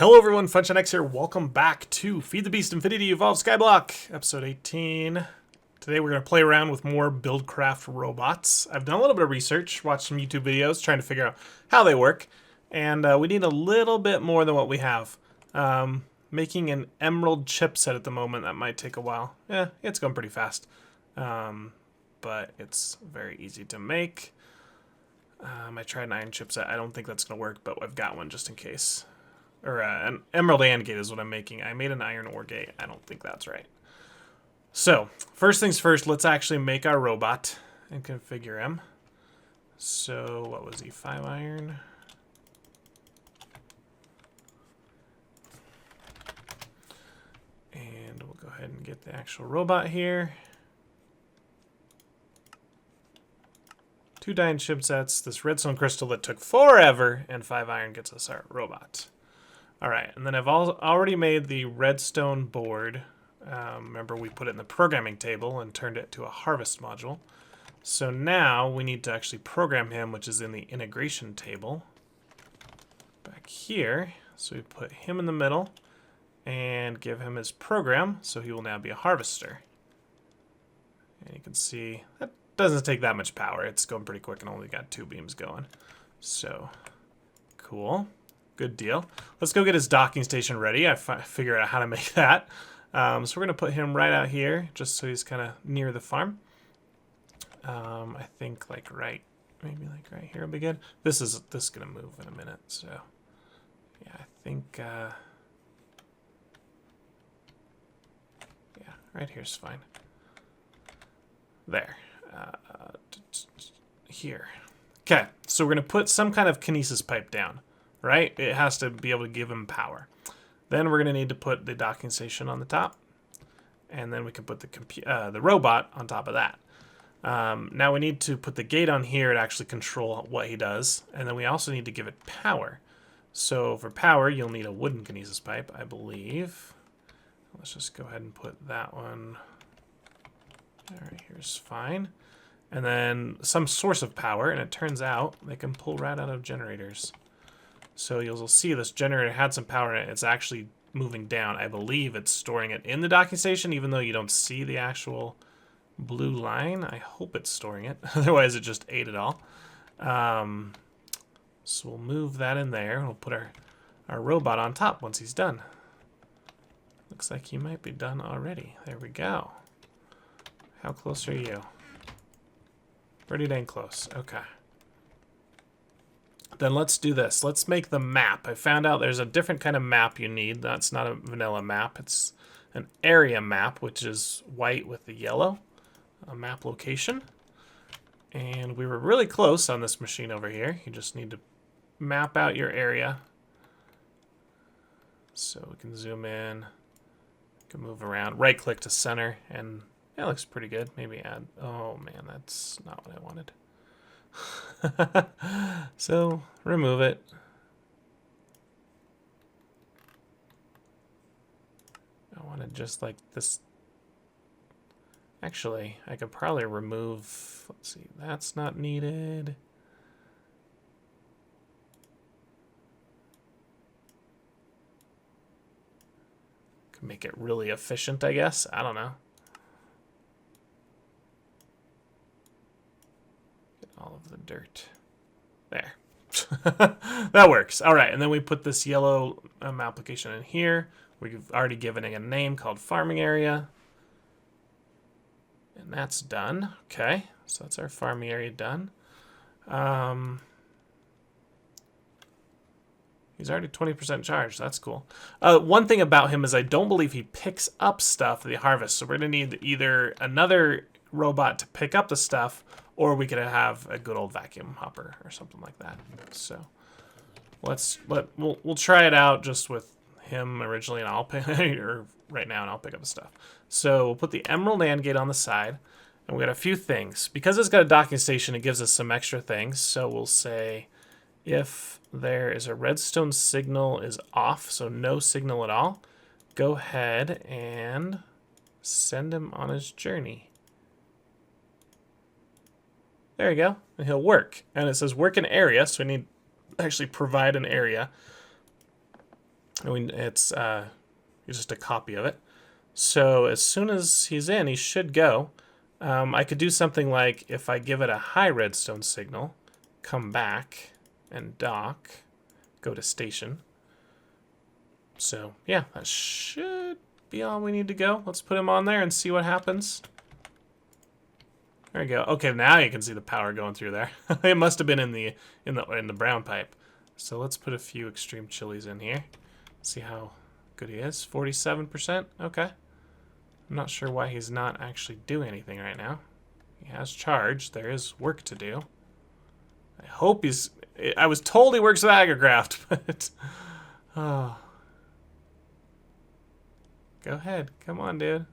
Hello everyone, FunshineX here. Welcome back to Feed the Beast Infinity Evolve Skyblock, episode 18. Today we're going to play around with more Buildcraft Robots. I've done a little bit of research, watched some YouTube videos, trying to figure out how they work. And we need a little bit more than what we have. Making an emerald chipset at the moment, that might take a while. Yeah, it's going pretty fast. But it's very easy to make. I tried an iron chipset. I don't think that's going to work, but I've got one just in case. Or an emerald and gate is what I'm making. I made an iron ore gate. I don't think that's right. So, first things first, let's actually make our robot and configure him. So, what was he? 5 iron. And we'll go ahead and get the actual robot here. 2 diamond chipsets, this redstone crystal that took forever, and 5 iron gets us our robot. Alright, and then I've already made the redstone board. Remember, we put it in the programming table and turned it to a harvest module. So now we need to actually program him, which is in the integration table. Back here, so we put him in the middle and give him his program, so he will now be a harvester. And you can see, that doesn't take that much power. It's going pretty quick and only got 2 beams going. So, cool. Good deal. Let's go get his docking station ready. I figure out how to make that. So we're going to put him right out here, just so he's kind of near the farm. I think like maybe like right here will be good. This is going to move in a minute, so yeah, I think yeah, right here's fine. There. Here. Okay, so we're going to put some kind of kinesis pipe down. Right? It has to be able to give him power. Then we're going to need to put the docking station on the top. And then we can put the robot on top of that. Now we need to put the gate on here to actually control what he does. And then we also need to give it power. So for power, you'll need a wooden kinesis pipe, I believe. Let's just go ahead and put that one. All right, here's fine. And then some source of power. And it turns out they can pull right out of generators. So you'll see this generator had some power in it. It's actually moving down. I believe it's storing it in the docking station, even though you don't see the actual blue line. I hope it's storing it. Otherwise, it just ate it all. So we'll move that in there. We'll put our robot on top once he's done. Looks like he might be done already. There we go. How close are you? Pretty dang close. Okay. Then let's do this. Let's make the map. I found out there's a different kind of map you need. That's not a vanilla map. It's an area map, which is white with the yellow. A map location. And we were really close on this machine over here. You just need to map out your area. So we can zoom in. We can move around. Right click to center. And that looks pretty good. Maybe add... Oh man, that's not what I wanted. So remove it. I want it just like this. Actually, I could probably remove, let's see, that's not needed. Could make it really efficient, I guess. I don't know. All of the dirt. There. That works. All right, and then we put this yellow application in here. We've already given it a name called farming area. And that's done. Okay, so that's our farming area done. He's already 20% charged. That's cool. One thing about him is I don't believe he picks up stuff that he harvests. So we're going to need either another robot to pick up the stuff, or we could have a good old vacuum hopper or something like that. So we'll try it out just with him originally, and I'll pick or right now, and I'll pick up the stuff. So we'll put the emerald and gate on the side, and we got a few things because it's got a docking station. It gives us some extra things. So we'll say if there is a redstone signal is off, so no signal at all, go ahead and send him on his journey. There you go, and he'll work. And it says work in area, so we need to actually provide an area. I mean, it's just a copy of it. So as soon as he's in, he should go. I could do something like if I give it a high redstone signal, come back and dock, go to station. So yeah, that should be all we need to go. Let's put him on there and see what happens. There we go. Okay, now you can see the power going through there. It must have been in the brown pipe. So let's put a few extreme chilies in here. See how good he is. 47%. Okay. I'm not sure why he's not actually doing anything right now. He has charge. There is work to do. I hope he's... I was told he works with Agricraft, but... Oh. Go ahead. Come on, dude.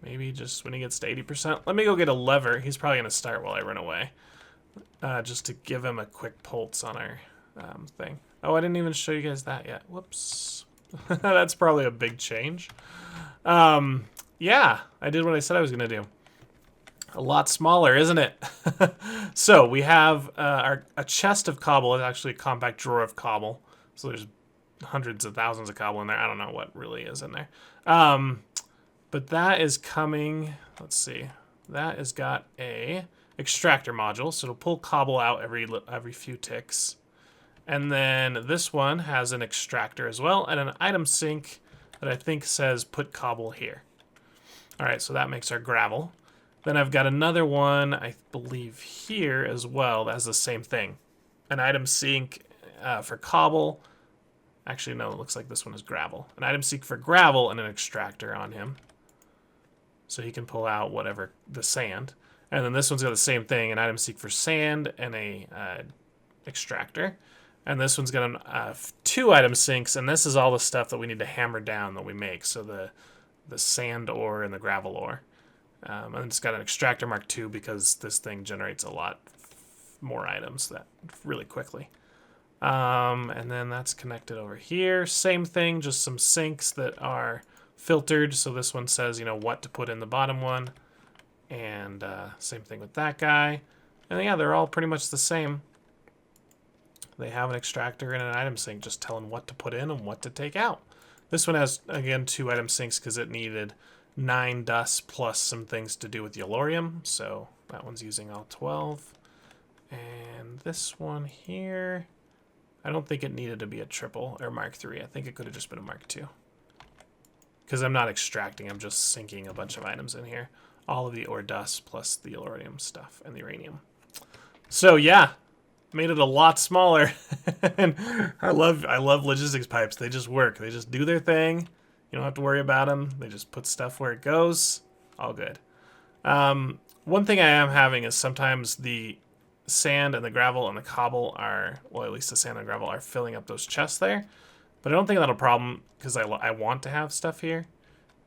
Maybe just when he gets to 80%. Let me go get a lever. He's probably going to start while I run away. Just to give him a quick pulse on our thing. Oh, I didn't even show you guys that yet. Whoops. That's probably a big change. Yeah, I did what I said I was going to do. A lot smaller, isn't it? So we have a chest of cobble. It's actually a compact drawer of cobble. So there's hundreds of thousands of cobble in there. I don't know what really is in there. But that is coming, let's see. That has got a extractor module. So it'll pull cobble out every few ticks. And then this one has an extractor as well and an item sink that I think says put cobble here. All right, so that makes our gravel. Then I've got another one, I believe here as well, that has the same thing. An item sink for cobble. Actually, no, it looks like this one is gravel. An item sink for gravel and an extractor on him. So he can pull out whatever, the sand. And then this one's got the same thing, an item sink for sand and a extractor. And this one's got 2 item sinks, and this is all the stuff that we need to hammer down that we make. So the sand ore and the gravel ore. And it's got an extractor mark II because this thing generates a lot more items that really quickly. And then that's connected over here. Same thing, just some sinks that are filtered. So this one says, you know, what to put in the bottom one. And same thing with that guy. And yeah, they're all pretty much the same. They have an extractor and an item sink just telling what to put in and what to take out. This one has, again, 2 item sinks because it needed 9 dust plus some things to do with the Yellorium. So that one's using all 12. And this one here, I don't think it needed to be a triple or Mark III. I think it could have just been a Mark II. Because I'm not extracting, I'm just sinking a bunch of items in here. All of the ore dust plus the Yellorium stuff and the uranium. So yeah, made it a lot smaller. And I love logistics pipes. They just work. They just do their thing. You don't have to worry about them. They just put stuff where it goes. All good. One thing I am having is sometimes the sand and the gravel and the cobble are, well, at least the sand and gravel are filling up those chests there. But I don't think that'll problem because I want to have stuff here.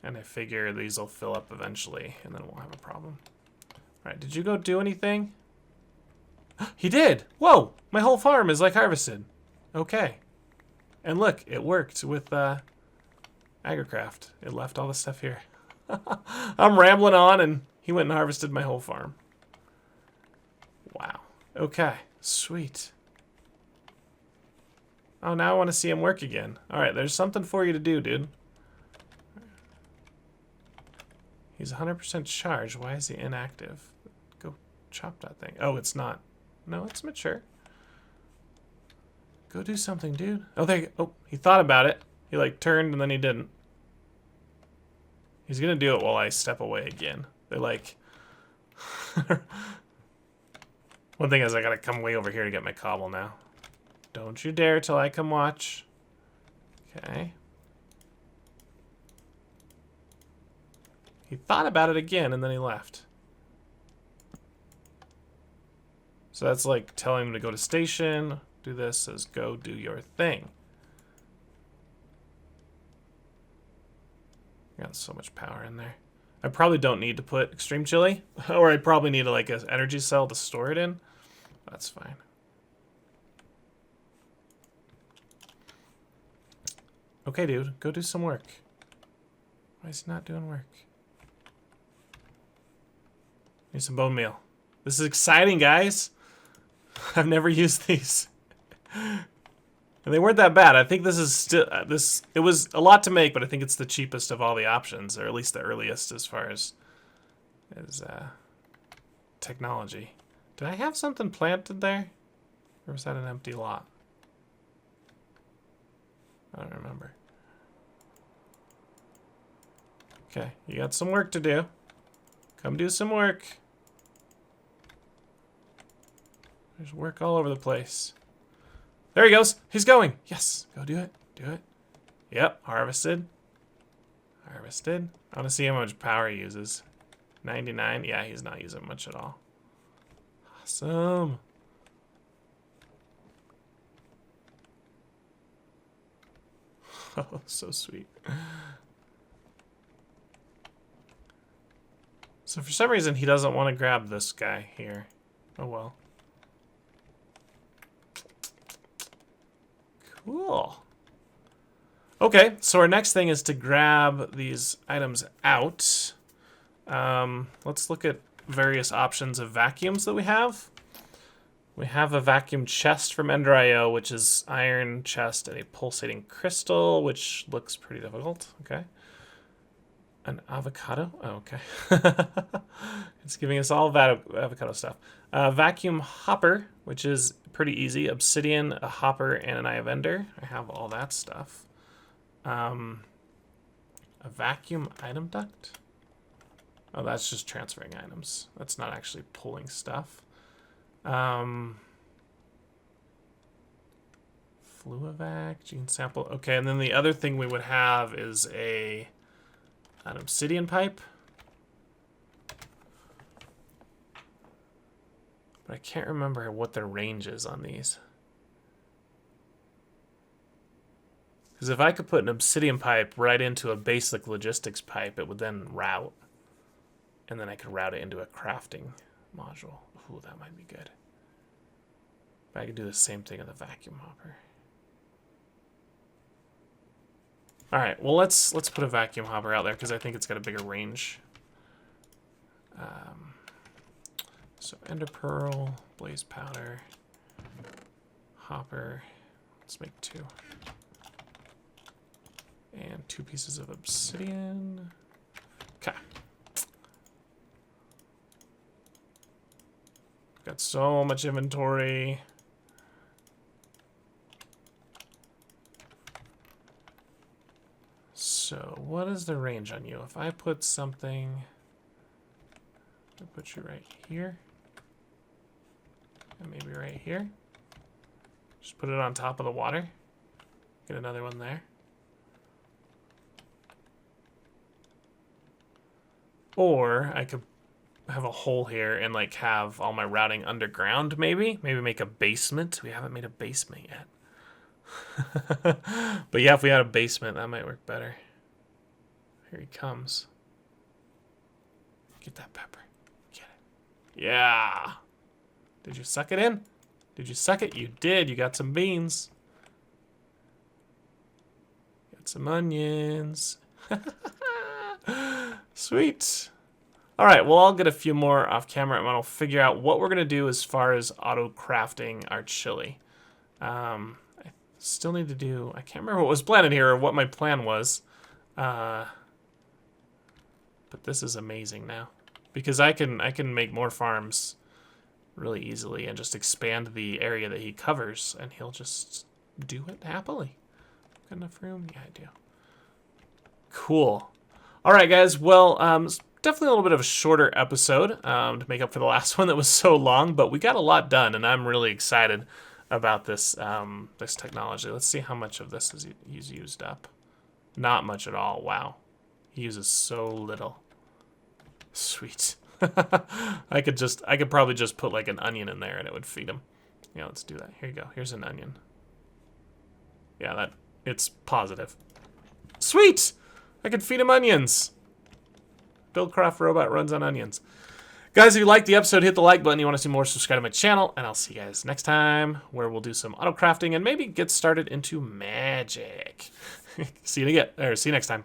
And I figure these will fill up eventually and then we'll have a problem. All right, did you go do anything? He did! Whoa! My whole farm is like harvested. Okay. And look, it worked with Agricraft. It left all the stuff here. I'm rambling on and he went and harvested my whole farm. Wow. Okay. Sweet. Oh, now I want to see him work again. Alright, there's something for you to do, dude. He's 100% charged. Why is he inactive? Go chop that thing. Oh, it's not. No, it's mature. Go do something, dude. Oh, there you go. Oh, he thought about it. He, like, turned and then he didn't. He's gonna do it while I step away again. They're like... One thing is I gotta come way over here to get my cobble now. Don't you dare till I come watch. Okay. He thought about it again and then he left. So that's like telling him to go to station. Do this, says go do your thing. Got so much power in there. I probably don't need to put extreme chili, or I probably need like an energy cell to store it in. That's fine. Okay, dude, go do some work. Why is he not doing work? Need some bone meal. This is exciting, guys. I've never used these. And they weren't that bad. I think this is still it was a lot to make, but I think it's the cheapest of all the options, or at least the earliest as far as technology. Did I have something planted there? Or was that an empty lot? I don't remember. Okay, you got some work to do. Come do some work. There's work all over the place. There he goes. He's going. Yes. Go do it. Do it. Yep. Harvested. Harvested. I want to see how much power he uses. 99. Yeah, he's not using much at all. Awesome. Oh, so sweet. So for some reason, he doesn't want to grab this guy here. Oh, well. Cool. Okay, so our next thing is to grab these items out. Let's look at various options of vacuums that we have. We have a vacuum chest from Ender.io, which is iron chest and a pulsating crystal, which looks pretty difficult. Okay. An avocado? Oh, okay. It's giving us all avocado stuff. Vacuum hopper, which is pretty easy. Obsidian, a hopper, and an eye of Ender. I have all that stuff. A vacuum item duct? Oh, that's just transferring items. That's not actually pulling stuff. Fluivac, gene sample. Okay, and then the other thing we would have is an obsidian pipe. But I can't remember what the range is on these. Because if I could put an obsidian pipe right into a basic logistics pipe, it would then route. And then I could route it into a crafting module. Ooh, that might be good. But I could do the same thing with a vacuum hopper. All right, well, let's put a vacuum hopper out there because I think it's got a bigger range. So ender pearl, blaze powder, hopper. Let's make 2. And 2 pieces of obsidian. Okay. Got so much inventory. So what is the range on you? If I put something, I'll put you right here. And maybe right here. Just put it on top of the water. Get another one there. Or I could have a hole here and like have all my routing underground maybe. Maybe make a basement. We haven't made a basement yet. But yeah, if we had a basement, that might work better. Here he comes. Get that pepper. Get it. Yeah. Did you suck it in? Did you suck it? You did. You got some beans. Got some onions. Sweet. All right, well, I'll get a few more off camera and I'll figure out what we're going to do as far as auto-crafting our chili. I still need to do... I can't remember what was planned here or what my plan was. But this is amazing now. Because I can make more farms really easily and just expand the area that he covers, and he'll just do it happily. Got enough room? Yeah, I do. Cool. All right, guys. Well, definitely a little bit of a shorter episode to make up for the last one that was so long, but we got a lot done, and I'm really excited about this this technology. Let's see how much of this he's used up. Not much at all. Wow. He uses so little. Sweet. I could probably just put like an onion in there and it would feed him. Yeah, let's do that. Here you go. Here's an onion. Yeah, it's positive. Sweet! I could feed him onions. Buildcraft Robot runs on onions. Guys, if you liked the episode, hit the like button. You want to see more, subscribe to my channel, and I'll see you guys next time where we'll do some auto crafting and maybe get started into magic. See you next time.